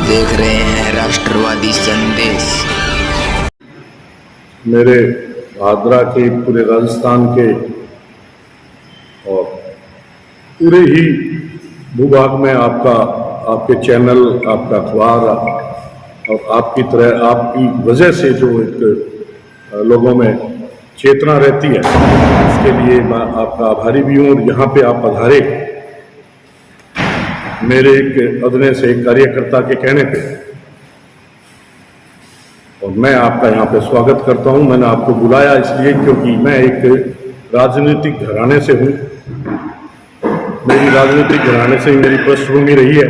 देख रहे हैं राष्ट्रवादी संदेश। मेरे भादरा के, पूरे राजस्थान के और पूरे ही भूभाग में आपके चैनल, आपका अखबार और आपकी तरह, आपकी वजह से जो एक लोगों में चेतना रहती है, उसके लिए मैं आपका आभारी भी हूँ। और यहाँ पे आप पधारे मेरे एक अदने से एक कार्यकर्ता के कहने पे, और मैं आपका यहाँ पे स्वागत करता हूँ। मैंने आपको बुलाया इसलिए क्योंकि मैं एक राजनीतिक घराने से हूँ। मेरी राजनीतिक घराने से ही मेरी पृष्ठभूमि रही है।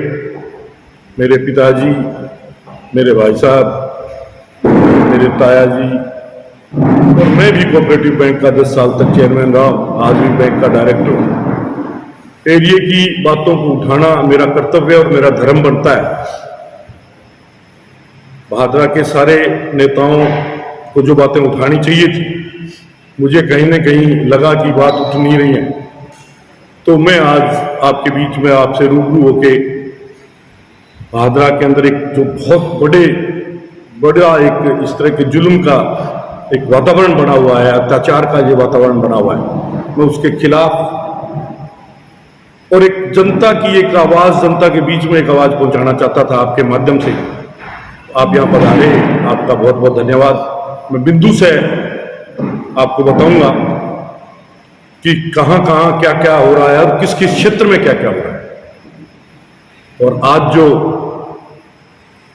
मेरे पिताजी, मेरे भाई साहब, मेरे ताया जी, और मैं भी कोऑपरेटिव बैंक का 10 साल तक चेयरमैन रहा, आज भी बैंक का डायरेक्टर हूँ। एरिया की बातों को उठाना मेरा कर्तव्य और मेरा धर्म बनता है। भादरा के सारे नेताओं को जो बातें उठानी चाहिए थी, मुझे कहीं न कहीं लगा कि बात उठ नहीं रही है, तो मैं आज आपके बीच में आपसे रूबरू होके भादरा के अंदर एक जो बहुत बड़ा एक इस तरह के जुल्म का एक वातावरण बना हुआ है, अत्याचार का ये वातावरण बना हुआ है, मैं उसके खिलाफ और एक जनता की एक आवाज, जनता के बीच में एक आवाज पहुंचाना चाहता था आपके माध्यम से। आप यहाँ पर आए, आपका बहुत बहुत धन्यवाद। मैं बिंदु से आपको बताऊंगा कि कहाँ कहाँ क्या क्या हो रहा है और किस किस क्षेत्र में क्या क्या हो रहा है। और आज जो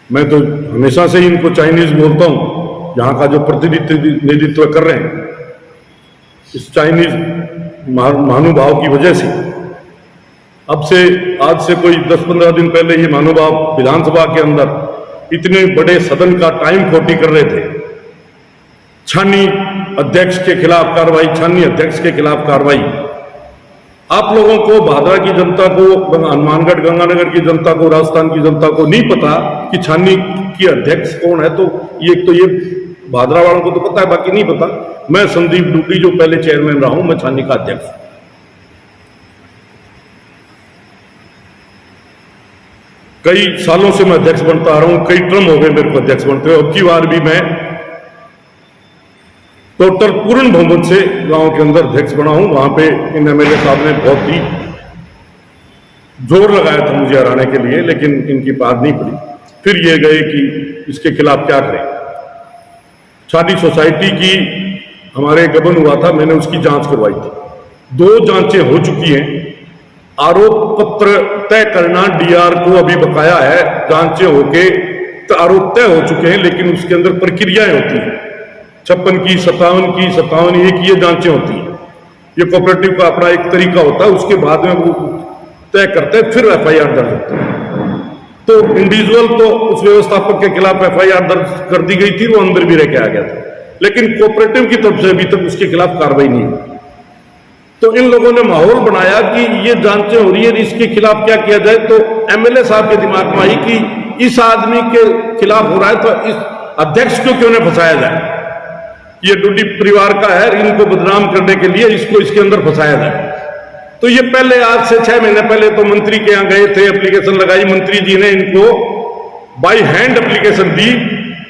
मैं तो हमेशा से ही इनको चाइनीज बोलता हूँ, यहाँ का जो प्रतिनिधित्व कर रहे हैं, इस चाइनीज महानुभाव की वजह से आज से कोई 10-15 दिन पहले ये महानुभाव विधानसभा के अंदर इतने बड़े सदन का टाइम खोटी कर रहे थे। छानी अध्यक्ष के खिलाफ कार्रवाई, छानी अध्यक्ष के खिलाफ कार्रवाई। आप लोगों को, भादरा की जनता को, हनुमानगढ़ गंगानगर की जनता को, राजस्थान की जनता को नहीं पता कि छानी की अध्यक्ष कौन है। तो ये भादरा वालों को तो पता है, बाकी नहीं पता। मैं संदीप डुगली, जो पहले चेयरमैन रहा हूं, मैं छानी का अध्यक्ष। कई सालों से मैं अध्यक्ष बनता आ रहा हूं, कई टर्म हो गए मेरे को अध्यक्ष बनते हुए। अब की बार भी मैं टोटल पूर्ण बहुमत से गांव के अंदर अध्यक्ष बना हूं। वहां पे इन एमएलए साहब ने बहुत ही जोर लगाया था मुझे हराने के लिए, लेकिन इनकी बात नहीं पड़ी। फिर ये गए कि इसके खिलाफ क्या करें। छानी सोसाइटी की हमारे गबन हुआ था, मैंने उसकी जांच करवाई थी। 2 जांचें हो चुकी हैं। आरोप पत्र तय करना डीआर को अभी बकाया है। जांचें होके आरोप तय हो चुके हैं, लेकिन उसके अंदर प्रक्रियाएं होती हैं। 56 की, 57 एक ये जांचें होती हैं। ये कोऑपरेटिव का अपना एक तरीका होता है, उसके बाद में वो तय करते हैं, फिर एफआईआर दर्ज होती है। तो इंडिविजुअल तो उस व्यवस्थापक के खिलाफ एफआईआर दर्ज कर दी गई थी, वो अंदर भी रह के आ गया था, लेकिन कोऑपरेटिव की तरफ से अभी तक उसके खिलाफ कार्रवाई नहीं हुई। तो इन लोगों ने माहौल बनाया कि ये जांचें हो रही है, इसके खिलाफ क्या किया जाए। तो एमएलए साहब के दिमाग में आई कि इस आदमी के खिलाफ हो रहा है, तो इस अध्यक्ष को क्यों न फंसाया जाए। ये डुडी परिवार का है, इनको बदनाम करने के लिए इसको इसके अंदर फंसाया जाए। तो ये पहले, आज से 6 महीने पहले तो मंत्री के यहाँ गए थे, एप्लीकेशन लगाई। मंत्री जी ने इनको बाय हैंड एप्लीकेशन दी।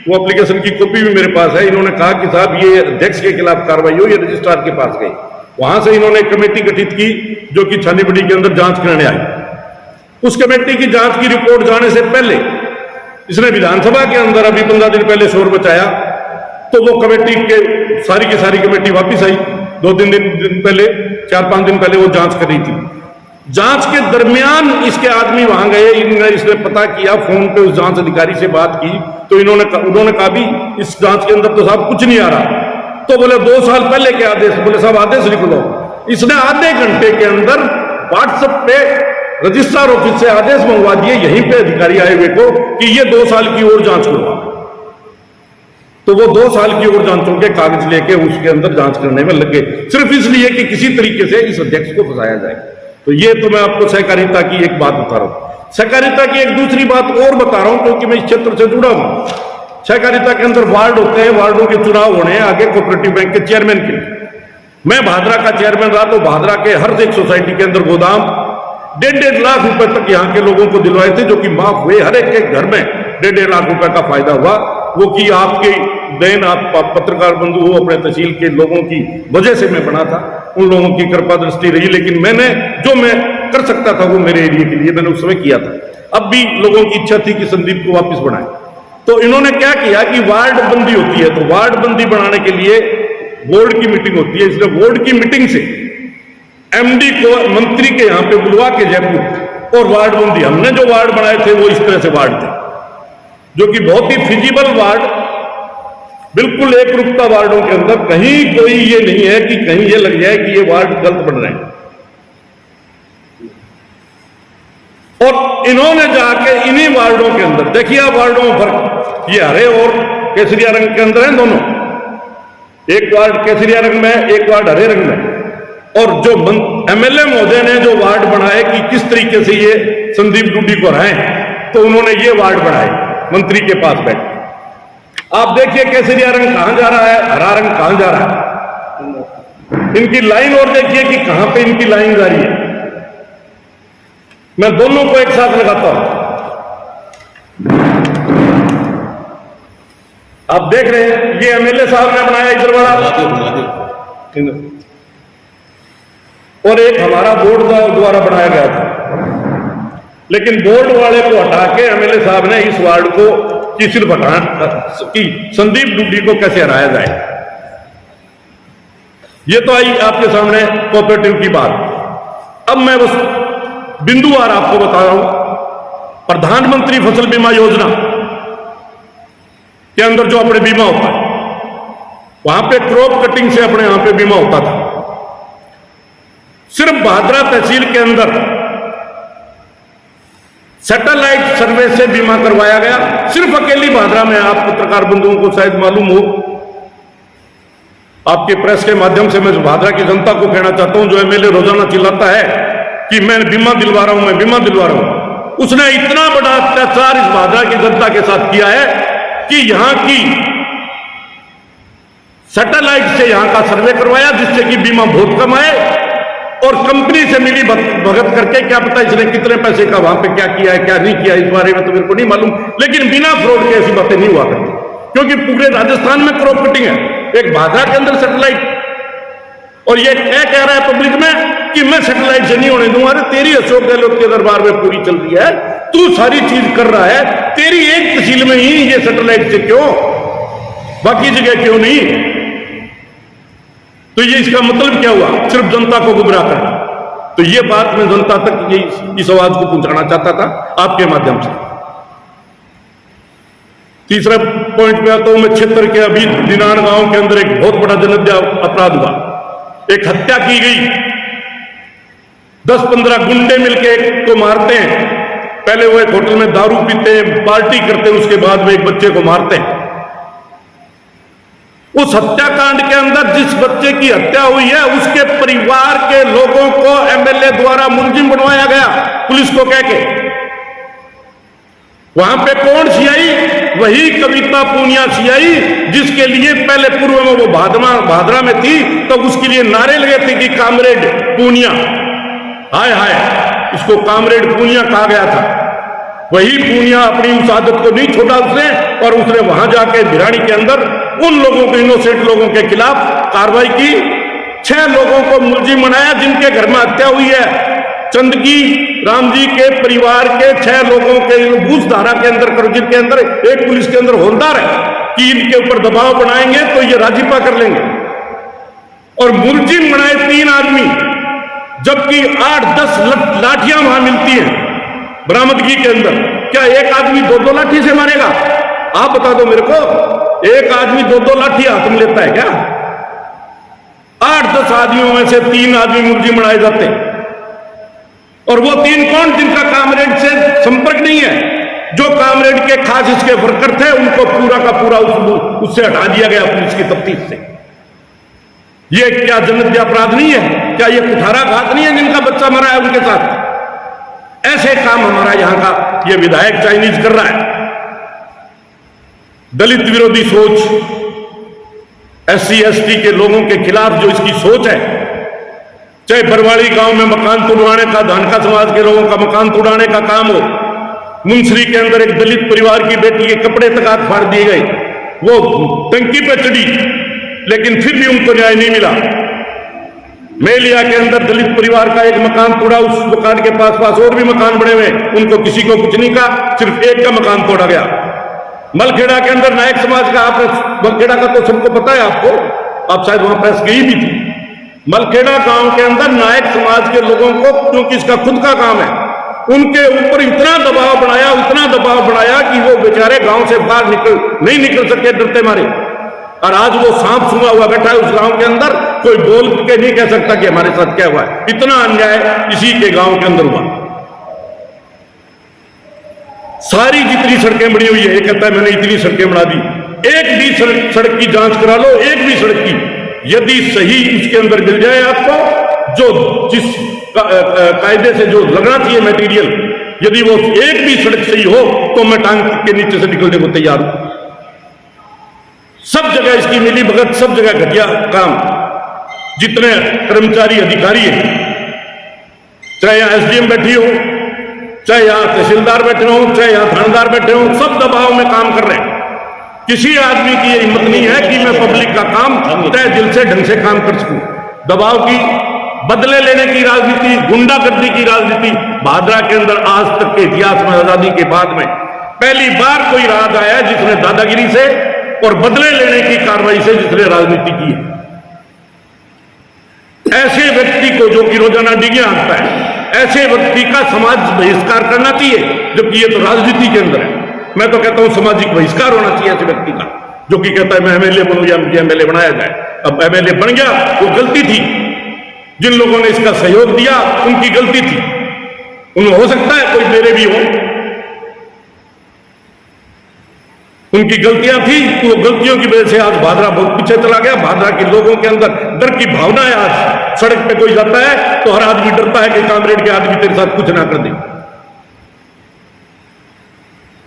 वो एप्लीकेशन की कॉपी भी मेरे पास है। इन्होंने कहा कि साहब ये अध्यक्ष के खिलाफ कार्रवाई हो। ये रजिस्ट्रार के पास गई, वहां से इन्होंने कमेटी गठित की जो कि छानीबड़ी के अंदर जांच करने आई। उस कमेटी की जांच की रिपोर्ट जाने से पहले इसने विधानसभा के अंदर अभी 15 दिन पहले शोर मचाया। तो वो कमेटी के सारी की सारी कमेटी वापिस आई। 2-3 दिन पहले, 4-5 दिन पहले वो जांच कर रही थी। जांच के दरमियान इसके आदमी वहां गए, इसने पता किया, फोन पे उस जांच अधिकारी से बात की। तो उन्होंने कहा भी इस जांच के अंदर तो साहब कुछ नहीं आ रहा। तो बोले 2 साल पहले के आदेश, बोले साहब आदेश लिख लो। इसने आधे घंटे के अंदर व्हाट्सएप पे रजिस्ट्रार ऑफिस से आदेश मंगवा दिए, यहीं पे अधिकारी आए हुए को, कि ये 2 साल की और जांच करवा। तो वो 2 साल की और जांचों के कागज लेके उसके अंदर जांच करने में लगे, सिर्फ इसलिए कि किसी तरीके से इस अध्यक्ष को फंसाया जाए। तो ये तो मैं आपको सहकारिता की एक बात बता रहा हूं। सहकारिता की एक दूसरी बात और बता रहा हूं, क्योंकि मैं इस क्षेत्र से जुड़ा हूं। सहकारिता के अंदर वार्ड होते हैं, वार्डों के चुनाव होने हैं आगे कोऑपरेटिव बैंक के चेयरमैन के लिए। मैं भादरा का चेयरमैन रहा, तो भादरा के हर एक सोसाइटी के अंदर गोदाम, 1.5 लाख रुपए तक यहाँ के लोगों को दिलवाए थे, जो कि माफ हुए। हर एक के घर में 1.5 लाख रुपए का फायदा हुआ, वो कि आपके देन, आप पत्रकार बंधु हो, अपने तहसील के लोगों की वजह से मैं बना था, उन लोगों की कृपा दृष्टि रही। लेकिन मैंने जो मैं कर सकता था वो मेरे एरिया के लिए मैंने उस समय किया था। अब भी लोगों की इच्छा थी कि संदीप को वापस बनाए, तो इन्होंने क्या किया कि वार्ड बंदी होती है, तो वार्ड बंदी बनाने के लिए बोर्ड की मीटिंग होती है। इसलिए बोर्ड की मीटिंग से एमडी को मंत्री के यहां पे बुलवा के जयपुर और वार्ड बंदी, हमने जो वार्ड बनाए थे वो इस तरह से वार्ड थे, जो कि बहुत ही फिजिबल वार्ड, बिल्कुल एक रूपता वार्डों के अंदर। कहीं कोई ये नहीं है कि कहीं ये लग जाए कि ये वार्ड गलत बन रहे हैं। और इन्होंने जाके इन्हीं वार्डों के अंदर, देखिए आप वार्डों में फर्क, ये हरे और केसरिया रंग के अंदर हैं दोनों, एक वार्ड केसरिया रंग में है, एक वार्ड हरे रंग में। और जो एमएलए महोदय ने जो वार्ड बनाए कि किस तरीके से ये संदीप डूडी को हराएं, तो उन्होंने ये वार्ड बनाए मंत्री के पास बैठ। आप देखिए केसरिया रंग कहां जा रहा है, हरा रंग कहां जा रहा है, इनकी लाइन और देखिए कि कहां पे इनकी लाइन जा रही है। मैं दोनों को एक साथ लगाता हूं, आप देख रहे हैं ये एमएलए साहब ने बनाया इधर वाला, और एक हमारा बोर्ड द्वारा बनाया गया था। लेकिन बोर्ड वाले को हटा के एमएलए साहब ने इस वार्ड को कि सिर्फ हटाना कि संदीप डूडी को कैसे हराया जाए। ये तो आई आपके सामने कोऑपरेटिव की बात। अब मैं बस बिंदुवार आपको बता रहा हूं, प्रधानमंत्री फसल बीमा योजना के अंदर जो अपने बीमा होता है, वहां पे क्रॉप कटिंग से अपने यहां पे बीमा होता था। सिर्फ भादरा तहसील के अंदर सैटेलाइट सर्वे से बीमा करवाया गया, सिर्फ अकेली भादरा में। आप पत्रकार बंधुओं को शायद मालूम हो, आपके प्रेस के माध्यम से मैं भादरा की जनता को कहना चाहता हूं, जो एमएलए रोजाना चिल्लाता है कि मैं बीमा दिलवा रहा हूं, मैं बीमा दिलवा रहा हूं, उसने इतना बड़ा अत्याचार इस भादरा की जनता के साथ किया है कि यहां की सैटेलाइट से यहां का सर्वे करवाया, जिससे कि बीमा बहुत कम आए, और कंपनी से मिली भगत करके, क्या पता इसने कितने पैसे का वहां पे क्या किया है क्या नहीं किया, इस बारे में तो मेरे को नहीं मालूम। लेकिन बिना फ्रॉड के ऐसी बातें नहीं हुआ करती, क्योंकि पूरे राजस्थान में क्रॉप कटिंग है, एक भादरा के अंदर सैटेलाइट। और ये क्या कह रहा है पब्लिक में कि मैं सैटेलाइट से नहीं होने दूंगा। अरे तेरी अशोक गहलोत के दरबार में पूरी चल रही है, तू सारी चीज कर रहा है, तेरी एक तहसील में ही ये सैटेलाइट से क्यों, बाकी जगह क्यों नहीं? तो ये इसका मतलब क्या हुआ? सिर्फ जनता को गुमराह करना। तो ये बात मैं जनता तक ये इस आवाज को पहुंचाना चाहता था आपके माध्यम से। तीसरा पॉइंट पे आता हूं मैं, क्षेत्र के अभी दिनार गांव के अंदर एक बहुत बड़ा जनहत्या अपराध हुआ, एक हत्या की गई। 10-15 गुंडे मिलके एक को मारते हैं। पहले वो एक होटल में दारू पीते हैं, पार्टी करते हैं, उसके बाद में एक बच्चे को मारते हैं। उस हत्याकांड के अंदर जिस बच्चे की हत्या हुई है, उसके परिवार के लोगों को एमएलए द्वारा मुलजिम बनवाया गया, पुलिस को कह के। वहां पे कौन सीआई? वही कविता पूनिया सीआई, जिसके लिए पहले पूर्व में वो भादरा में थी, तो उसके लिए नारे लगे थे कि कामरेड पूनिया, हाय हाय, इसको कामरेड पूनिया कहा गया था। वही पूनिया अपनी उस आदत को नहीं छोड़ा उसने, और उसने वहां जाके भिराड़ी के अंदर उन लोगों को, इनोसेंट लोगों के खिलाफ कार्रवाई की। 6 लोगों को मुलजिम बनाया जिनके घर में हत्या हुई है। चंदगी राम जी के परिवार के 6 लोगों के घूस धारा के अंदर, करजिल के अंदर एक पुलिस के अंदर हौलदार है कि इनके ऊपर दबाव बनाएंगे तो ये राजीपा कर लेंगे, और मुलजिम बनाए 3 आदमी, जबकि 8-10 लाठियां वहां मिलती हैं बरामदगी के अंदर। क्या एक आदमी 2-2 लाठी से मारेगा? आप बता दो मेरे को, एक आदमी 2-2 लाठी हाथ में लेता है क्या? 8-10 आदमियों में से 3 आदमी मुलजिम बनाए जाते, और वो 3 कौन? जिनका कामरेड से संपर्क नहीं है। जो कामरेड के खास इसके वर्कर थे, उनको पूरा का पूरा उससे हटा दिया गया पुलिस की तफ्तीश से। ये क्या जनहत्या अपराध नहीं है? क्या ये कुठाराघात नहीं है जिनका बच्चा मरा है उनके साथ? ऐसे काम हमारा यहां का ये विधायक चाइनीज कर रहा है। दलित विरोधी सोच, SC ST के लोगों के खिलाफ जो इसकी सोच है, चाहे बरवाड़ी गांव में मकान तुड़वाने का, धानका समाज के लोगों का मकान तुड़ाने का काम हो, मुंसरी के अंदर एक दलित परिवार की बेटी के कपड़े तक हाथ फाड़ दिए गए, वो टंकी पे चढ़ी लेकिन फिर भी उनको न्याय नहीं मिला। मेलिया के अंदर दलित परिवार का एक मकान तोड़ा, उस मकान के पास पास और भी मकान बने हुए, उनको किसी को कुछ नहीं कहा, सिर्फ एक का मकान तोड़ा गया। मलखेड़ा के अंदर नायक समाज का, आपने मलखेड़ा का तो सबको पता है, आपको, आप शायद वहां प्रेस गई भी थी। मलखेड़ा गांव के अंदर नायक समाज के लोगों को, क्योंकि इसका खुद का काम है, उनके ऊपर इतना दबाव बनाया कि वो बेचारे गांव से बाहर नहीं निकल सके, डरते मारे। और आज वो सांप सूंघा हुआ बैठा है उस गांव के अंदर, कोई बोल के नहीं कह सकता कि हमारे साथ क्या हुआ है। इतना अन्याय इसी के गांव के अंदर हुआ। सारी जितनी सड़कें बनी हुई है, ये कहता है मैंने इतनी सड़कें बना दी, एक भी सड़क की जांच करा लो, एक भी सड़क की, यदि सही उसके अंदर मिल जाए आपको, जो जिस कायदे से जो लगना चाहिए मटेरियल, यदि वो एक भी सड़क सही हो तो मैं टांग के नीचे से निकलने को तैयार हूं। सब जगह इसकी मिली भगत, सब जगह घटिया काम। जितने कर्मचारी अधिकारी हैं, चाहे यहां एसडीएम बैठी हो, चाहे यहां तहसीलदार बैठे हो, चाहे यहां थानेदार बैठे हो, सब दबाव में काम कर रहे हैं। किसी आदमी की हिम्मत नहीं है कि मैं पब्लिक का काम तय दिल से ढंग से काम कर सकूं। दबाव की, बदले लेने की राजनीति, गुंडागर्दी की राजनीति भादरा के अंदर आज तक के इतिहास में, आजादी के बाद में पहली बार कोई राज आया जिसने दादागिरी से और बदले लेने की कार्रवाई से जिसने राजनीति की है। ऐसे व्यक्ति को, जो कि रोजाना डिगियां हाँकता है, ऐसे व्यक्ति का समाज बहिष्कार करना चाहिए, जबकि ये तो राजनीति के अंदर है। मैं तो कहता हूं सामाजिक बहिष्कार होना चाहिए ऐसे व्यक्ति का, जो कि कहता है मैं एमएलए बनूं या एमएलए बनाया जाए। अब एमएलए बन गया, वो गलती थी, जिन लोगों ने इसका सहयोग दिया उनकी गलती थी। उनमें हो सकता है कोई मेरे भी हो, उनकी गलतियां थी, तो वो गलतियों की वजह से आज भादरा बहुत पीछे चला गया। भादरा के लोगों के अंदर डर की भावना है। आज सड़क पे कोई जाता है तो हर आदमी डरता है कि कामरेड के आदमी तेरे साथ कुछ ना कर दे।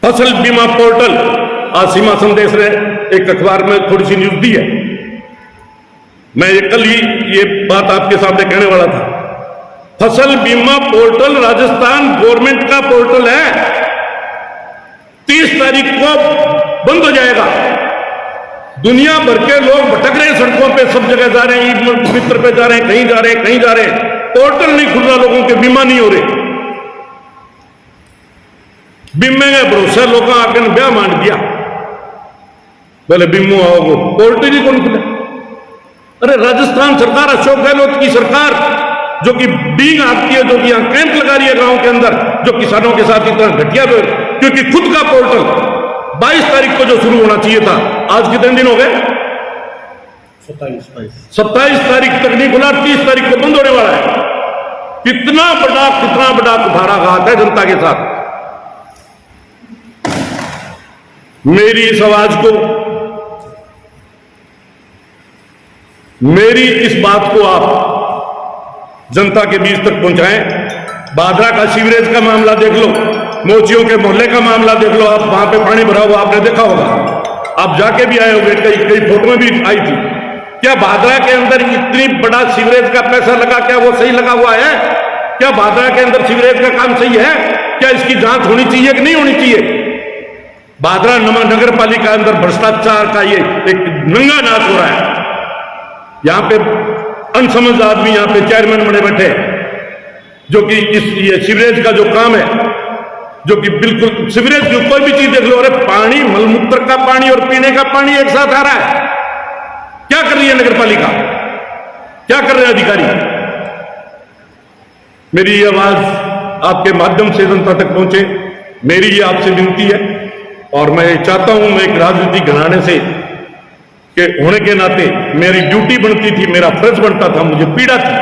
फसल बीमा पोर्टल, आज सीमा संदेश ने एक अखबार में थोड़ी सी न्यूज दी है, मैं कल ही ये बात आपके सामने कहने वाला था। फसल बीमा पोर्टल राजस्थान गवर्नमेंट का पोर्टल है, 30 तारीख को बंद हो जाएगा। दुनिया भर के लोग भटक रहे हैं सड़कों पे, सब जगह जा रहे हैं, ईद मित्र पे जा रहे हैं, कहीं जा रहे हैं, पोर्टल नहीं खुल रहा, लोगों के बीमा नहीं हो रहे। बीमे का भरोसा लोग आके ब्याह मान दिया, बोले बीमो आओगे, पोर्टल ही कौन खुले। अरे राजस्थान सरकार, अशोक गहलोत की सरकार, जो कि बींग आती है, जो कि यहां कैंप लगा रही है गांव के अंदर, जो किसानों के साथ इतना घटिया, क्योंकि खुद का पोर्टल 22 तारीख को जो शुरू होना चाहिए था, आज कितने दिन हो गए? 27 तारीख तक नहीं खुला, 30 तारीख को बंद होने वाला है। कितना बड़ा कुठाराघात है जनता के साथ। मेरी इस आवाज को, मेरी इस बात को आप जनता के बीच तक पहुंचाएं। भादरा का सीवरेज का मामला देख लो, मोचियों के मोहल्ले का मामला देख लो, आप वहां पे पानी भरा हुआ आपने देखा होगा, आप जाके भी आए होंगे, कई फोटो में भी आई थी। क्या भादरा के अंदर इतनी बड़ा सीवरेज का पैसा लगा, क्या वो सही लगा हुआ है? क्या भादरा के अंदर सीवरेज का काम सही है? क्या इसकी जांच होनी चाहिए कि नहीं होनी चाहिए? भादरा नगर पालिका अंदर भ्रष्टाचार का ये एक नंगा नाच हो रहा है। यहां पे अनसमझ आदमी यहां पे चेयरमैन बने बैठे, जो कि ये सीवरेज का जो काम है, जो कि बिल्कुल सीवरेज की कोई भी चीज देख लो, अरे पानी, मलमूत्र का पानी और पीने का पानी एक साथ आ रहा है। क्या कर रही है नगर पालिका, क्या कर रहे हैं अधिकारी? मेरी ये आवाज आपके माध्यम से जनता तक पहुंचे, मेरी ये आपसे विनती है। और मैं चाहता हूं, मैं एक राजनीतिक घराने से के होने के नाते मेरी ड्यूटी बनती थी, मेरा फर्ज बनता था, मुझे पीड़ा थी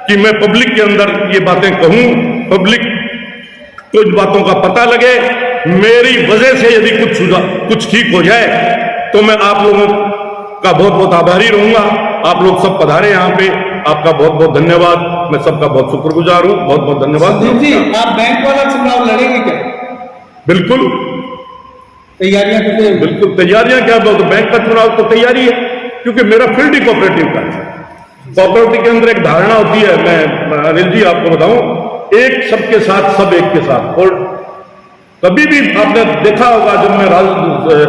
कि मैं पब्लिक के अंदर ये बातें कहूं, पब्लिक को इन बातों का पता लगे। मेरी वजह से यदि कुछ ठीक हो जाए तो मैं आप लोगों का बहुत बहुत आभारी रहूंगा। आप लोग सब पधारे यहाँ पे, आपका बहुत बहुत धन्यवाद, मैं सबका बहुत शुक्रगुजार हूँ, बहुत बहुत धन्यवाद जी। आप बैंक वाला चुनाव लड़ेंगे क्या? बिल्कुल तैयारियां कितनी? बिल्कुल तैयारियां क्या बोलते, बैंक का चुनाव तो तैयारी है, क्योंकि मेरा फील्ड ही कोऑपरेटिव का है। कोऑपरेटिव के अंदर एक धारणा होती है, मैं अनिल जी आपको बताऊं, एक सबके साथ सब एक के साथ। और कभी भी आपने देखा होगा जब मैं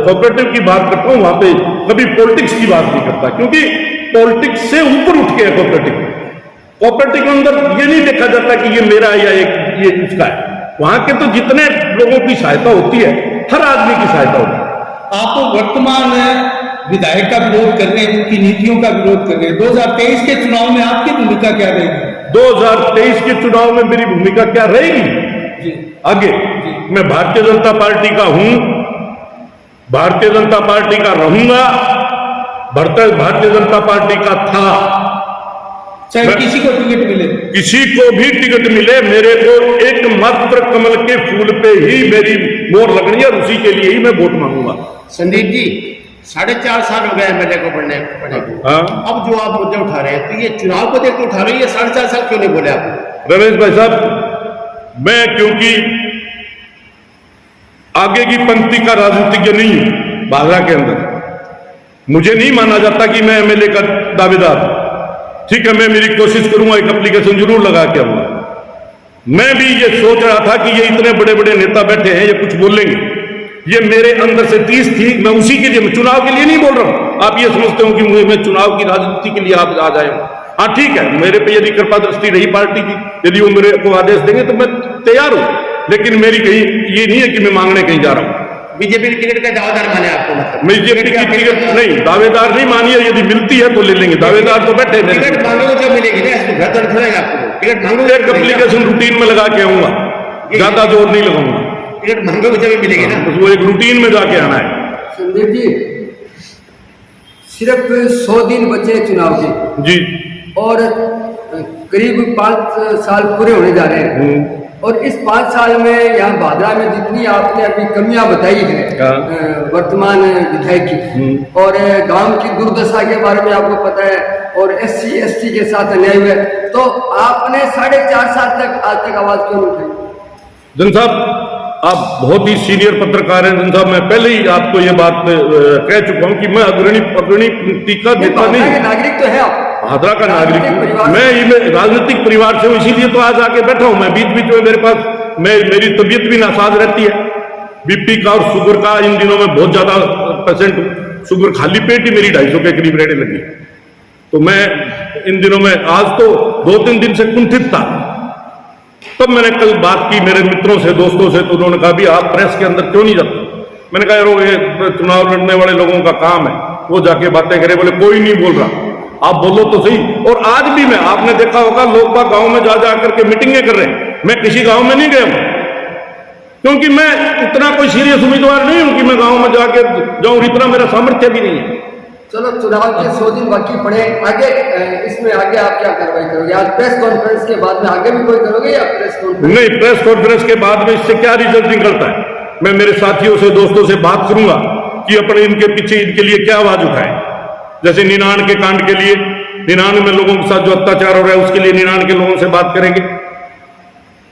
कोऑपरेटिव की बात करता हूं वहां पे कभी पॉलिटिक्स की बात नहीं करता, क्योंकि पॉलिटिक्स से ऊपर उठ के है कोऑपरेटिव। कोऑपरेटिव के अंदर ये नहीं देखा जाता कि ये मेरा है या ये उसका है। वहां के तो जितने लोगों की सहायता होती है, हर आदमी की सहायता होती है। आप वर्तमान विधायक का विरोध कर रहे हैं, उनकी नीतियों का विरोध कर रहे हैं। 2023 के चुनाव में आपकी भूमिका क्या रहेगी? 2023 के चुनाव में मेरी भूमिका क्या रहेगी जी आगे? मैं भारतीय जनता पार्टी का हूं, भारतीय जनता पार्टी का रहूंगा, भारतीय जनता पार्टी का था। चाहे किसी को टिकट मिले, किसी को भी टिकट मिले, मेरे को एकमात्र कमल के फूल पे ही मेरी मोहर लगनी है और उसी के लिए ही मैं वोट मांगूंगा। संदीप जी 4.5 साल हो गए एमएलए को पढ़ने को। हाँ? अब जो आप मुद्दे उठा रहे हैं तो ये चुनाव को देख के उठा रहे हैं, ये 4.5 साल क्यों नहीं बोले आप? रमेश भाई साहब, मैं क्योंकि आगे की पंक्ति का राजनीतिज्ञ नहीं हूं भादरा के अंदर, मुझे नहीं माना जाता कि मैं एमएलए का दावेदार हूं। ठीक है, मैं मेरी कोशिश करूंगा, एक एप्लीकेशन जरूर लगा के आऊंगा। मैं भी ये सोच रहा था कि ये इतने बड़े बड़े नेता बैठे हैं, ये कुछ बोलेंगे, ये मेरे अंदर से 30 थी, मैं उसी के लिए, मैं चुनाव के लिए नहीं बोल रहा हूं। आप ये समझते हो कि मैं चुनाव की राजनीति के लिए आप आ जाए। हाँ ठीक है, मेरे पे यदि कृपा दृष्टि रही पार्टी की, यदि वो मेरे को आदेश देंगे तो मैं तैयार हूं, लेकिन मेरी कहीं ये नहीं है कि मैं मांगने कहीं जा रहा हूं। बीजेपी टिकट का दावेदार माने आपको? मतलब बीजेपी की टिकट नहीं, दावेदार नहीं मानिए, यदि मिलती है तो ले लेंगे, दावेदार तो बैठे। टिकट मांगोगे जब मिलेगी ना, इसको घर तो छोड़ेगा आपको? टिकट मांगोगे, एक एप्लीकेशन रूटीन में लगा के आऊंगा, ज्यादा जोर नहीं लगाऊंगा। टिकट मांगोगे जब मिलेगी ना, वो एक रूटीन में जाके आना है। संदीप जी, सिर्फ 100 दिन बचे चुनाव के जी, और करीब 5 साल पूरे होने जा रहे हैं। और इस 5 साल में यहाँ भादरा में जितनी आपने अभी कमियां बताई है वर्तमान विधायक की, और गांव की दुर्दशा के बारे में आपको पता है, और SC ST के साथ अन्याय हुआ, तो आपने 4.5 साल तक आज तक आवाज क्यों नहीं उठाई? जन साहब, आप बहुत ही सीनियर पत्रकार हैं। जन साहब, मैं पहले ही आपको ये बात कह चुका हूं कि मैं अग्रणी टीका देता नहीं। नागरिक तो है आप, भादरा का नागरिक, मैं राजनीतिक परिवार से हूं, इसीलिए तो आज आके बैठा हूं। मैं बीच बीच में मेरे पास मेरी तबीयत भी नासाज रहती है, बीपी का और शुगर का। इन दिनों में बहुत ज्यादा पेशेंट हूं, शुगर खाली पेट ही मेरी 250 के करीब रहने लगी। तो मैं इन दिनों में, आज तो 2-3 दिन से कुंठित था। तब मैंने कल बात की मेरे मित्रों से, दोस्तों से, तो उन्होंने कहा भी आप प्रेस के अंदर क्यों नहीं जाते? मैंने कहा यार ये चुनाव लड़ने वाले लोगों का काम है, वो जाके बातें करे। बोले कोई नहीं बोल रहा, आप बोलो तो सही। और आज भी मैं, आपने देखा होगा लोग बाग गांव में जा करके मीटिंगें कर रहे हैं। मैं किसी गांव में नहीं गया हूं, क्योंकि मैं इतना कोई सीरियस उम्मीदवार नहीं हूं कि मैं गांव में जाके जाऊं, इतना मेरा सामर्थ्य भी नहीं है। चलो, चुनाव के 100 दिन बाकी पड़े, आगे इसमें आगे आप क्या कार्रवाई करोगे? आज प्रेस कॉन्फ्रेंस के बाद में आगे भी कोई करोगे या प्रेस कॉन्फ्रेंस? नहीं, प्रेस कॉन्फ्रेंस के बाद में इससे क्या रिजल्ट निकलता है, मैं मेरे साथियों से, दोस्तों से बात करूंगा कि अपने इनके पीछे, इनके लिए क्या आवाज उठाए। जैसे 99 के कांड के लिए, 99 में लोगों के साथ जो अत्याचार हो रहा है उसके लिए 99 के लोगों से बात करेंगे।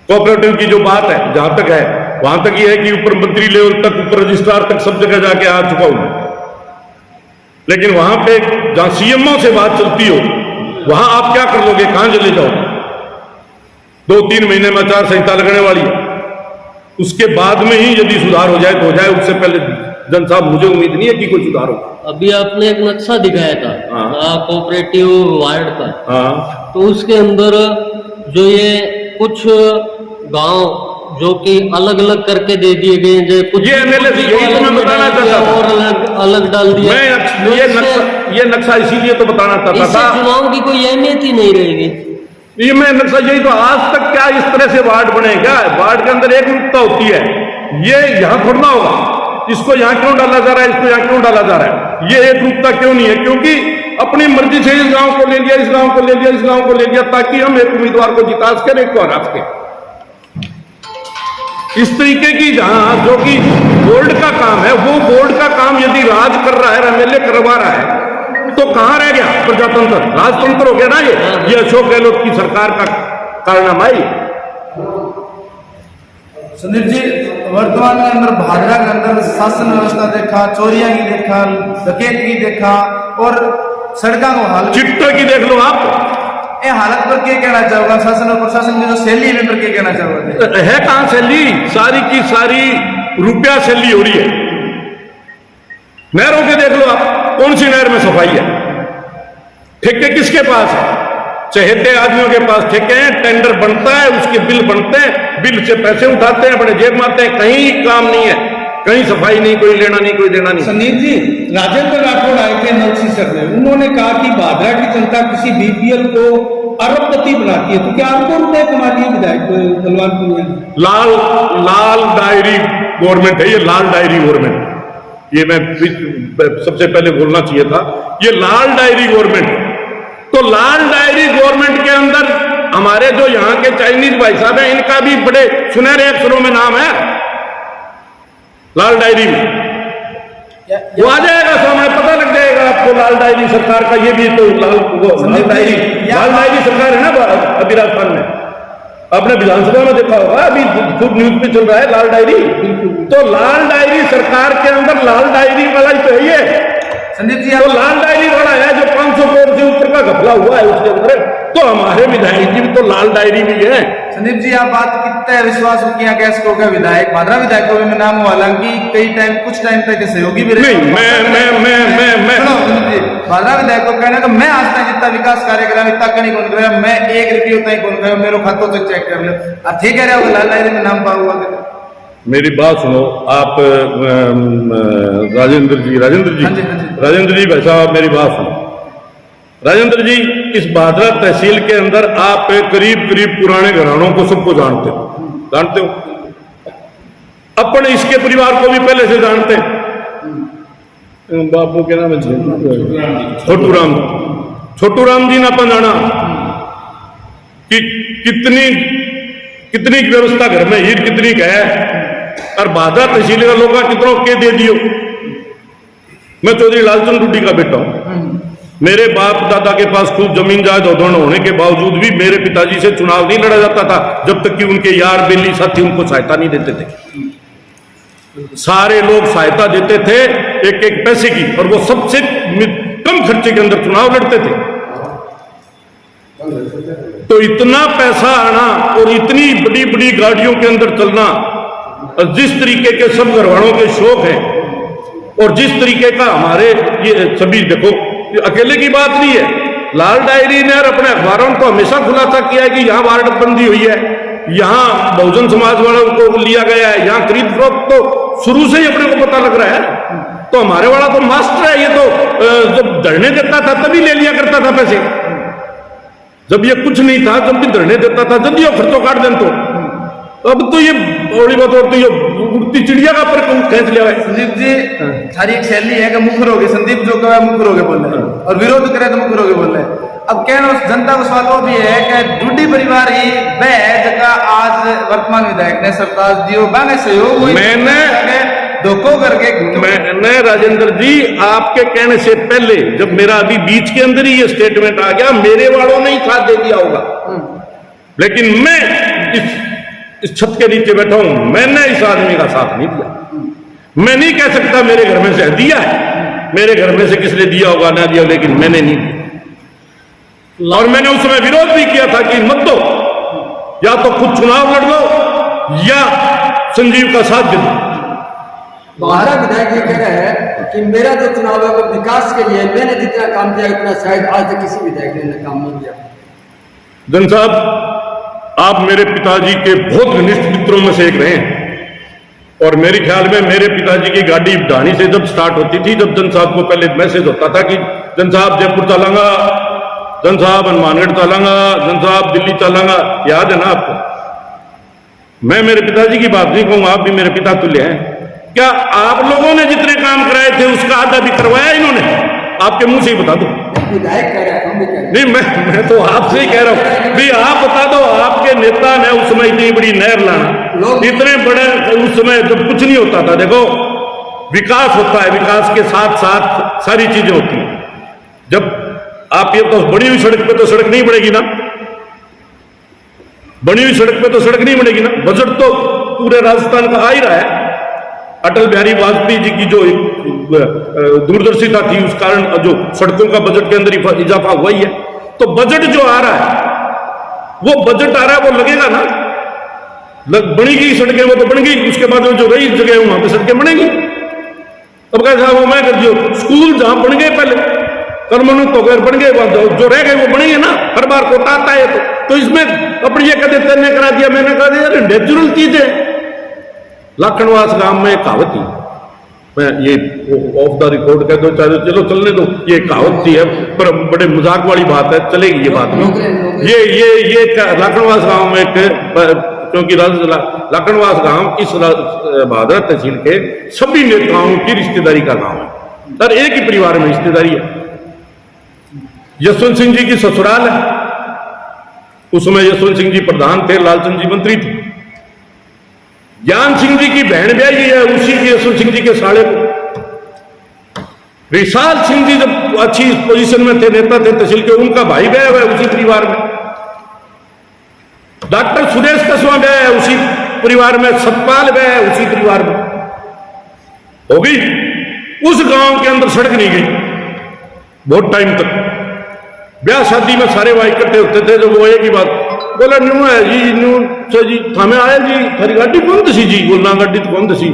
कोऑपरेटिव की जो बात है, जहां तक है वहां तक ये है कि ऊपर मंत्री लेवल तक, ऊपर रजिस्ट्रार तक, सब जगह जाके आ चुका हूं। लेकिन वहां पे जहां CMO से बात चलती हो, वहां आप क्या कर लोगे, कहां चले जाओगे? 2-3 महीने में आचार संहिता लगने वाली है, उसके बाद में ही यदि सुधार हो जाए तो हो जाए, उससे पहले जन साहब मुझे उम्मीद नहीं है कि कोई सुधार होगा। अभी आपने एक नक्शा दिखाया था कोऑपरेटिव वार्ड का, तो उसके अंदर जो ये कुछ गांव जो कि अलग अलग करके दे दिए गए, जो कुछ ये MLA यही तो मैं बताना चाहता था, और अलग डाल दिया। मैं ये नक्शा इसीलिए तो बताना चाहता था, चुनाव की कोई अहमियत ही नहीं रहेगी। ये मैं नक्शा यही तो, आज तक क्या इस तरह से वार्ड बनेगा? वार्ड के अंदर एक रूपता होती है, ये यहां थोड़ा होगा, इसको यहां क्यों डाला जा रहा है, इसको यहां क्यों डाला जा रहा है, ये एक रूपता क्यों नहीं है? क्योंकि अपनी मर्जी से इस गांव को ले लिया, इस गांव को ले लिया, इस गांव को ले लिया, ताकि हम एक उम्मीदवार को जिता सके, एक को हरा सके। इस तरीके की, जहां जो कि बोर्ड का काम है, वो बोर्ड का काम यदि राज कर रहा है, MLA करवा रहा है, तो कहां रह गया प्रजातंत्र? राजतंत्र हो गया ना ये अशोक गहलोत की सरकार का कारनामा है। सुनील जी, वर्तमान के अंदर भादरा के अंदर शासन व्यवस्था देखा, चोरियां की देखा, डकैत की देखा, और सड़कों को हाल चिट्टे की देख लो आप, ये हालत पर क्या कहना चाहोगा, शासन और प्रशासन की जो शैली है पर क्या कहना चाहोगे? है कहां शैली, सारी की सारी रुपया शैली हो रही है। नहरों के देख लो आप, कौन सी नहर में सफाई है? ठेके किसके पास है? चहेते आदमियों के पास ठेके हैं, टेंडर बनता है, उसके बिल बनते हैं, बिल से पैसे उठाते हैं, अपने जेब में आते हैं, कहीं काम नहीं है, कहीं सफाई नहीं, कोई लेना नहीं, कोई देना नहीं। संदीप जी, राजेंद्र राठौड़ आए थे नौसीसर में, उन्होंने कहा कि भादरा की जनता किसी बीपीएल को अरबपति बनाती है, तो क्या आपको रुपए कमा लिए विधायक बलवान पूनिया ने? लाल डायरी गवर्नमेंट है ये, लाल डायरी गवर्नमेंट। ये मैं सबसे पहले बोलना चाहिए था, ये लाल डायरी गवर्नमेंट। तो लाल डायरी गवर्नमेंट के अंदर हमारे जो यहाँ के चाइनीज भाई साहब हैं, इनका भी बड़े सुनहरे अक्षरों में नाम है लाल डायरी में। वो आ जाएगा सामने, पता लग जाएगा आपको लाल डायरी सरकार का। ये भी तो लाल डायरी सरकार है ना अभी राजस्थान में। आपने विधानसभा में देखा होगा, अभी खूब न्यूज पे चल रहा है लाल डायरी। तो लाल डायरी सरकार के अंदर लाल डायरी वाला ही तो है ये संदीप जी। तो लाल डायरी वाला है जो 500 करोड़ से ऊपर का घपला हुआ है उसके अंदर। तो हमारे विधायक जी भी तो लाल डायरी में है। संदीप जी, आप बात कितना विश्वास किया गैस को का विधायक भादरा विधायक को भी मैं नाम, हालांकि कई टाइम कुछ टाइम तक सहयोगी भी रहे। नहीं, मैं भादरा विधायक को कहना कि मैं आज तक जितना विकास कार्य करा इतना कहीं कौन कराया, मैं 1 रुपये तक कौन कराया, मेरे खातों तक चेक कर लो। अब ठीक कह रहे हो लाल डायरी में नाम पाऊंगा। मेरी बात सुनो आप, राजेंद्र जी भाई साहब, मेरी बात सुनो। राजेंद्र जी, इस भादरा तहसील के अंदर आप करीब पुराने घरानों को सबको जानते हो। अपने इसके परिवार को भी पहले से जानते हैं। बापू के नाम है छोटू राम जी ने अपन जाना कि कितनी व्यवस्था घर में हीर कितनी है, और भादरा तहसील का लोग कितनों के दे दियो। मैं चौधरी लालचंद रुड्डी का बेटा हूं। मेरे बाप दादा के पास खूब जमीन जायदाद होने के बावजूद भी मेरे पिताजी से चुनाव नहीं लड़ा जाता था जब तक कि उनके यार बेली साथी उनको सहायता नहीं देते थे। सारे लोग सहायता देते थे एक पैसे की, और वो सबसे कम खर्चे के अंदर चुनाव लड़ते थे। तो इतना पैसा आना और इतनी बड़ी बड़ी गाड़ियों के अंदर चलना, और जिस तरीके के सब घरवालों के शौक हैं, और जिस तरीके का हमारे ये सभी, देखो अकेले की बात नहीं है। लाल डायरी ने और अपने अखबारों को हमेशा खुलासा किया है कि यहाँ वार्डबंदी हुई है, यहाँ बहुजन समाज वालों को लिया गया है, यहाँ खरीद फरोख्त तो शुरू से ही अपने को पता लग रहा है। तो हमारे वाला तो मास्टर है, ये तो जब धरने देता था तभी ले लिया करता था पैसे। जब ये कुछ नहीं था तब भी धरने देता था, जब ये खर्चों काट दें तो। अब तो ये बड़ी बात होती है, उड़ती चिड़िया का पर खेच लिया है। संदीप जी, सारी एक शैली है कि मुखर हो गए, संदीप जो कहे मुखर हो गए बोल रहे, और विरोध करे तो मुखर हो गए बोल रहे। अब कहना उस जनता को सवाल वो भी है कि डुड्डी परिवार ही वह है जगह आज वर्तमान विधायक ने सरताज दियो बाने सहयोग मैंने धोखो करके। मैंने राजेंद्र जी आपके कहने से पहले, जब मेरा अभी बीच के अंदर ही ये स्टेटमेंट आ गया, मेरे वालों ने ही साथ दे दिया होगा, लेकिन मैं इस छत के नीचे बैठा हूं, मैंने इस आदमी का साथ नहीं दिया। मैं नहीं कह सकता मेरे घर में से दिया है, मेरे घर में से किसने दिया होगा ना दिया, लेकिन मैंने नहीं दिया। और मैंने उस समय विरोध भी किया था कि मत दो, या तो खुद चुनाव लड़ लो या संजीव का साथ दे दो। हमारा विधायक ये कह रहा है कि मेरा जो चुनाव है वो विकास के लिए, मैंने जितना काम किया उतना शायद आज तक किसी विधायक ने काम नहीं किया। जन साहब, आप मेरे पिताजी के बहुत घनिष्ठ मित्रों में से एक रहे हैं, और मेरे ख्याल में मेरे पिताजी की गाड़ी ढाणी से जब स्टार्ट होती थी, जब जन साहब को पहले मैसेज होता था कि जन साहब जयपुर चलांगा, जन साहब हनुमानगढ़ चलांगा, जन साहब दिल्ली चलांगा, याद है ना आपको? मैं मेरे पिताजी की बात नहीं कहूंगा, आप भी मेरे पिता तुल्य हैं। क्या आप लोगों ने जितने काम कराए थे उसका आधा भी करवाया इन्होंने? आपके मुंह से ही बता दो। विधायक कह रहा है, हम भी कह रहे हैं। नहीं, मैं तो आपसे ही कह रहा हूं भी आप बता दो, आपके नेता ने उस समय इतनी बड़ी नहर लाना, इतने बड़े, उस समय जब कुछ नहीं होता था। देखो, विकास होता है, विकास के साथ साथ सारी चीजें होती हैं। जब आप ये तो बनी हुई सड़क पे तो सड़क नहीं बनेगी ना, बनी हुई सड़क पे तो सड़क नहीं बनेगी ना। बजट तो पूरे राजस्थान का आ ही रहा है। अटल बिहारी वाजपेयी जी की जो दूरदर्शिता थी उस कारण जो सड़कों का बजट के अंदर इजाफा हुआ ही है। तो बजट जो आ रहा है, वो बजट आ रहा है, वो लगेगा ना, बनेगी सड़कें, वो तो बन गई, उसके बाद जो रही जगह वहां पे सड़कें बनेगी। अब कैसा वो मैं कर दियो, स्कूल जहां बन गए पहले कर्मनुत वगैरह बन गए, जो रह गए वो बनेंगे ना, हर बार कोटा आता है तो इसमें अपनी ये कहते तेने करा दिया, मैंने करा दिया, नेचुरल चीज है। लाखनवास गांव में कहावत थी, मैं ये ऑफ द रिकॉर्ड कह दो, चलो चलने दो, ये कहावत थी है पर बड़े मजाक वाली बात है, चलेगी ये बात में। ये लाखनवास गांव में एक, क्योंकि लाखनवास गांव इस भादरा तहसील के सभी नेताओं की रिश्तेदारी का गांव है, सर एक ही परिवार में रिश्तेदारी है। यशवंत सिंह जी की ससुराल है, उस समय यशवंत सिंह जी प्रधान थे, लालचंद जी मंत्री थे। ज्ञान सिंह जी की बहन ब्याही है उसी की यशवंत सिंह जी के साले को। विशाल सिंह जी जब अच्छी पोजीशन में थे, नेता थे तहसील के, उनका भाई ब्याह हुआ है उसी परिवार में। डॉक्टर सुरेश कस्वा ब्याह है उसी परिवार में, सतपाल ब्याह है उसी परिवार में। हो गई, उस गांव के अंदर सड़क नहीं गई बहुत टाइम तक। ब्याह शादी में सारे वहां इकट्ठे होते थे, तो वो एक ही बात बोला, न्यू है जी, न्यू से जी थामे आए जी, थारी गाड़ी कौन सी जी, बोलना गाड़ी तो कौन सी,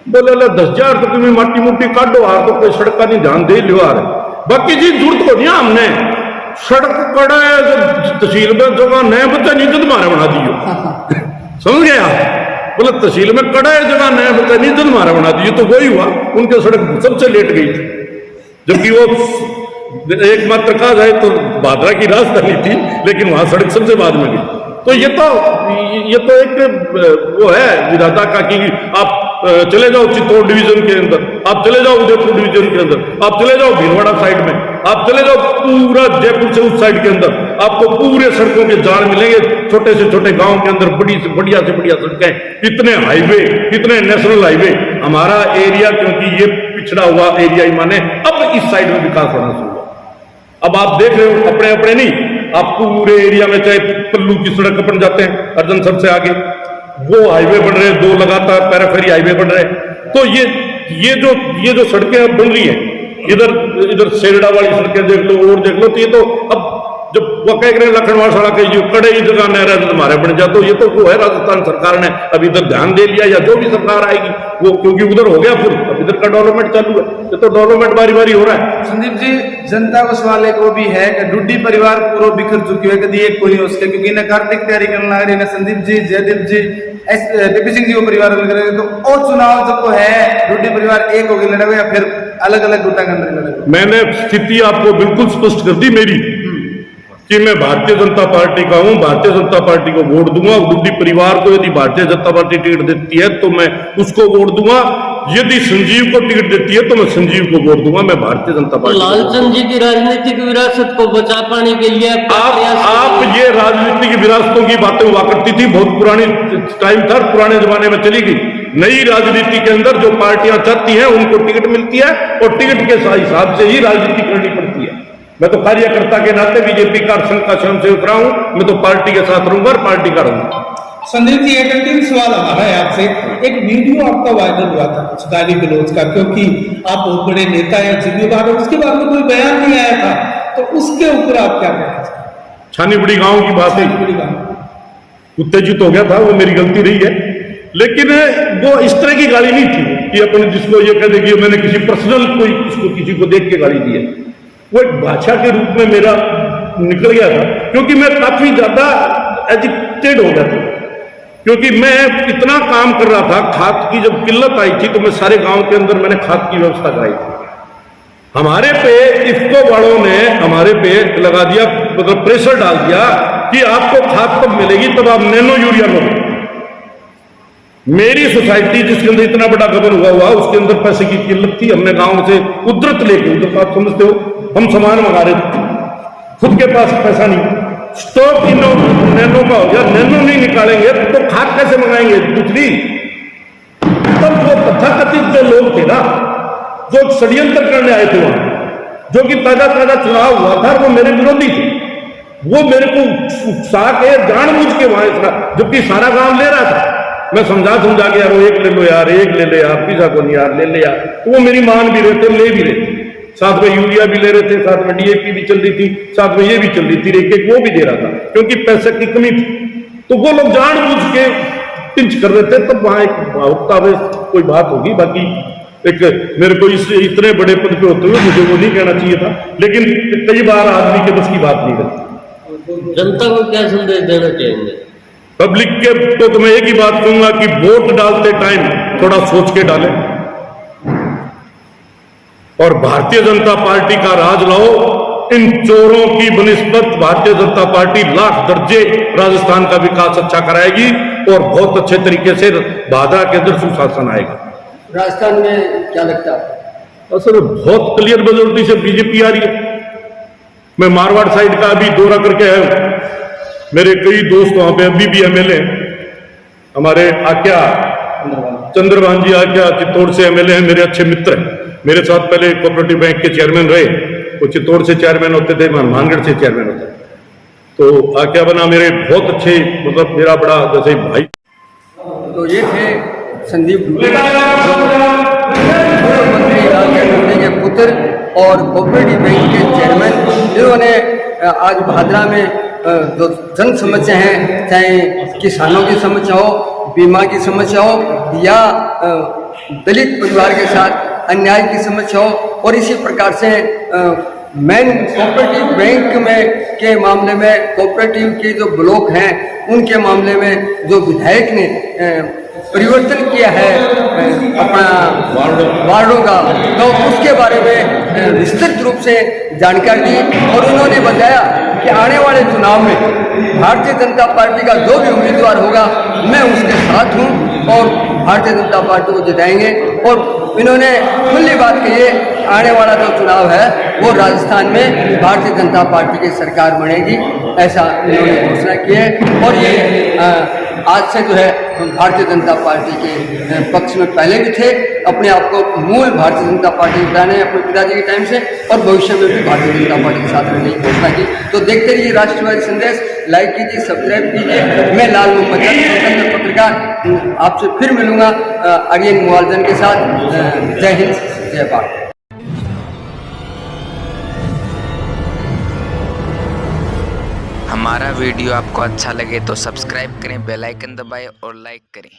बोले 10,000 तो तुम्हें माटी मुट्टी काटो हार, तो कोई सड़क का नहीं ध्यान दे लियो आ रहे, बाकी जी जरूरत को दिया हमने, सड़क कड़ा है तहसील में जगह नए बच्चा नहीं जद मारे बना दियो। समझ गया, बोले तहसील में कड़ा है जगह नया बच्चा नहीं जद मारे बना दियो। तो वही हुआ, उनके सड़क सबसे लेट गई थी, जबकि वो एकमात्र कहा जाए तो भादरा की राजधानी थी, लेकिन वहां सड़क सबसे बाद में गई। तो ये तो एक वो है विधाता का कि आप चले जाओ चित्तौड़ डिवीजन के अंदर, आप चले जाओ उदयपुर डिवीजन के अंदर, आप चले जाओ भीलवाड़ा साइड में, आप चले जाओ पूरा जयपुर से उस साइड के अंदर, आपको पूरे सड़कों के जाल मिलेंगे। छोटे से छोटे गांव के अंदर बड़ी से बढ़िया सड़कें, इतने हाईवे, इतने नेशनल हाईवे। हमारा एरिया क्योंकि ये पिछड़ा हुआ एरिया ही माने, अब इस साइड में विकास होना शुरू हुआ। अब आप देख रहे हो, अपने अपने नहीं, आप पूरे एरिया में चाहे पल्लू की सड़क अपन जाते हैं, अर्जन सबसे आगे वो हाईवे बन रहे हैं, 2 लगातार पैराफेरी हाईवे बन रहे हैं। तो ये जो सड़कें अब बन रही हैं, इधर सेरडा वाली सड़कें देख लो और देख लो, तो ये तो अब जब वो कह रहे लखनवास वाला के कड़े ही जगह नहर हमारे बन जाते, तो ये तो वो है राजस्थान सरकार ने अब इधर ध्यान दे लिया, या जो भी सरकार आएगी वो, क्योंकि उधर हो गया फिर, अब इधर का डेवलपमेंट चालू है, ये तो डेवलपमेंट बारी बारी हो रहा है। संदीप जी, जनता को सवाल एक वो भी है कि डुड्डी परिवार पूरा बिखर चुकी है, कभी एक कोई उसके, क्योंकि इन्हें कार्तिक तैयारी करना है, इन्हें संदीप जी, जयदीप जी, टीपी सिंह जी को परिवार लग रहे, तो और चुनाव जो है डुड्डी परिवार एक होगी लड़ेगा या फिर अलग अलग गुटा के अंदर लड़ेगा? मैंने स्थिति आपको बिल्कुल स्पष्ट कर दी मेरी, कि मैं भारतीय जनता पार्टी का हूं, भारतीय जनता पार्टी को वोट दूंगा। डुड्डी परिवार को यदि भारतीय जनता पार्टी टिकट देती है तो मैं उसको वोट दूंगा, यदि संजीव को टिकट देती है तो मैं संजीव को वोट दूंगा। मैं भारतीय जनता पार्टी, लालचंद जी की राजनीतिक विरासत को बचा पाने के लिए आप ये राजनीतिक विरासतों की बातें हुआ करती थी, बहुत पुरानी टाइम था, पुराने जमाने में चली गई। नई राजनीति के अंदर जो पार्टियां चाहती हैं उनको टिकट मिलती है, और टिकट के हिसाब से ही राजनीति करनी पड़ती है। मैं तो कार्यकर्ता के नाते बीजेपी का संघ का स्वयंसेवक रहा हूं, मैं तो पार्टी के साथ रहूंगा और पार्टी का रहूंगा। संदीप जी, एक अंतिम सवाल हमारा है आपसे। एक वीडियो आपका वायरल हुआ था कुछ गाली गलौज का, क्योंकि आप बहुत बड़े नेता हैं, जिम्मेदार है, उसके बाद में कोई बयान नहीं आया था, तो उसके ऊपर आप क्या कहना चाहते हैं? छानीबड़ी गांव की बात है, उत्तेजित हो गया था, वो मेरी गलती रही है, लेकिन वो इस तरह की गाली नहीं थी कि अपन जिसको ये कह दे कि मैंने किसी पर्सनल कोई किसी को देख के गाली दी है। वो एक भाषा के रूप में मेरा निकल गया था, क्योंकि मैं काफी ज्यादा एजिटेड हो गया था, क्योंकि मैं इतना काम कर रहा था। खाद की जब किल्लत आई थी तो मैं सारे गांव के अंदर मैंने खाद की व्यवस्था कराई थी। हमारे पे इफ्को वालों ने हमारे पे लगा दिया, मतलब प्रेशर डाल दिया कि आपको खाद कब मिलेगी, तब आप नैनो यूरिया लो। मेरी सोसाइटी जिसके अंदर इतना बड़ा गबन हुआ उसके अंदर पैसे की किल्लत थी, हमने गांव से उधरत लेके, उधर आप समझते हो, हम सामान मंगा रहे थे, खुद के पास पैसा नहीं, स्टॉक नैनो का हो गया, नैनो नहीं निकालेंगे तो खाद कैसे मंगाएंगे दूसरी। तब वो तथाकथित जो लोग थे ना, जो षड्यंत्र करने आए थे वहां, जो कि ताजा चुनाव हुआ था, वो मेरे विरोधी थे, वो मेरे को उकसा के जानबूझ के वहां इतना, जबकि सारा गांव ले रहा था, मैं समझा के यार वो एक ले लो यार, एक ले ले यार, पिज्जा को नहीं यार ले ले यार, तो वो मेरी मान भी रहे थे, ले भी रहे थे। साथ में यूरिया भी ले रहे थे, साथ में डीएपी भी चल रही थी, साथ में ये भी चल रही थी, एक वो भी दे रहा था क्योंकि पैसे की कमी थी। तो वो लोग जानबूझ के पिंच कर रहे थे, तब वहां एक भावुकता में कोई बात होगी। बाकी एक मेरे को इस इतने बड़े पद पे होते हुए मुझे वो नहीं कहना चाहिए था, लेकिन कई बार आदमी के बस की बात नहीं रहती। जनता को क्या संदेश देना चाहेंगे? पब्लिक के तो मैं एक ही बात कहूंगा कि वोट डालते टाइम थोड़ा सोच के डालें और भारतीय जनता पार्टी का राज लाओ। इन चोरों की बनिस्बत भारतीय जनता पार्टी लाख दर्जे राजस्थान का विकास अच्छा कराएगी और बहुत अच्छे तरीके से भादरा के अंदर सुशासन आएगा। राजस्थान में क्या लगता है? सर बहुत क्लियर मेजोरिटी से बीजेपी आ रही है। मैं मारवाड़ साइड का अभी दौरा करके आया हूं, मेरे कई दोस्त वहां पे अभी भी एमएलए हैं। हमारे आक्या चंद्रभान जी आक्या चित्तौड़ से एमएलए हैं, मेरे अच्छे मित्र हैं। मेरे साथ पहले कोऑपरेटिव बैंक के चेयरमैन रहे, वो चित्तौड़ से चेयरमैन होते थे, हनुमानगढ़ से चेयरमैन होते थे। तो आक्या बना मेरे बहुत अच्छे, मतलब मेरा बड़ा जैसे भाई। तो ये थे संदीप डुबे, मंत्री लालचंद डुबे के पुत्र और कोऑपरेटिव बैंक के चेयरमैन। इन्होंने आज भादरा में जो जन समस्या हैं, चाहे किसानों की समस्या हो, बीमा की समस्या हो या दलित परिवार के साथ अन्याय की समस्या हो, और इसी प्रकार से मेन कोऑपरेटिव बैंक में के मामले में कोऑपरेटिव के जो ब्लॉक हैं उनके मामले में जो विधायक ने परिवर्तन किया है अपना वार्डों का, तो उसके बारे में विस्तृत रूप से जानकारी दी। और उन्होंने बताया कि आने वाले चुनाव में भारतीय जनता पार्टी का जो भी उम्मीदवार होगा मैं उसके साथ हूं और भारतीय जनता पार्टी को जिताएंगे। और इन्होंने खुली बात कही है, आने वाला जो चुनाव है वो राजस्थान में भारतीय जनता पार्टी की सरकार बनेगी, ऐसा इन्होंने घोषणा की है। और ये आज से जो है भारतीय जनता पार्टी के पक्ष में पहले भी थे, अपने आप को मूल भारतीय जनता पार्टी बताने अपने पिताजी के टाइम से, और भविष्य में भी भारतीय जनता पार्टी के साथ रहने की घोषणा की। तो देखते रहिए राष्ट्रवादी संदेश, लाइक कीजिए, सब्सक्राइब कीजिए। मैं लाल मोहम्मद स्वतंत्र पत्रकार आपसे फिर मिलूंगा आर्यन मुआवजन के साथ। जय हिंद, जय भारत। हमारा वीडियो आपको अच्छा लगे तो सब्सक्राइब करें, बेल आइकन दबाएं और लाइक करें।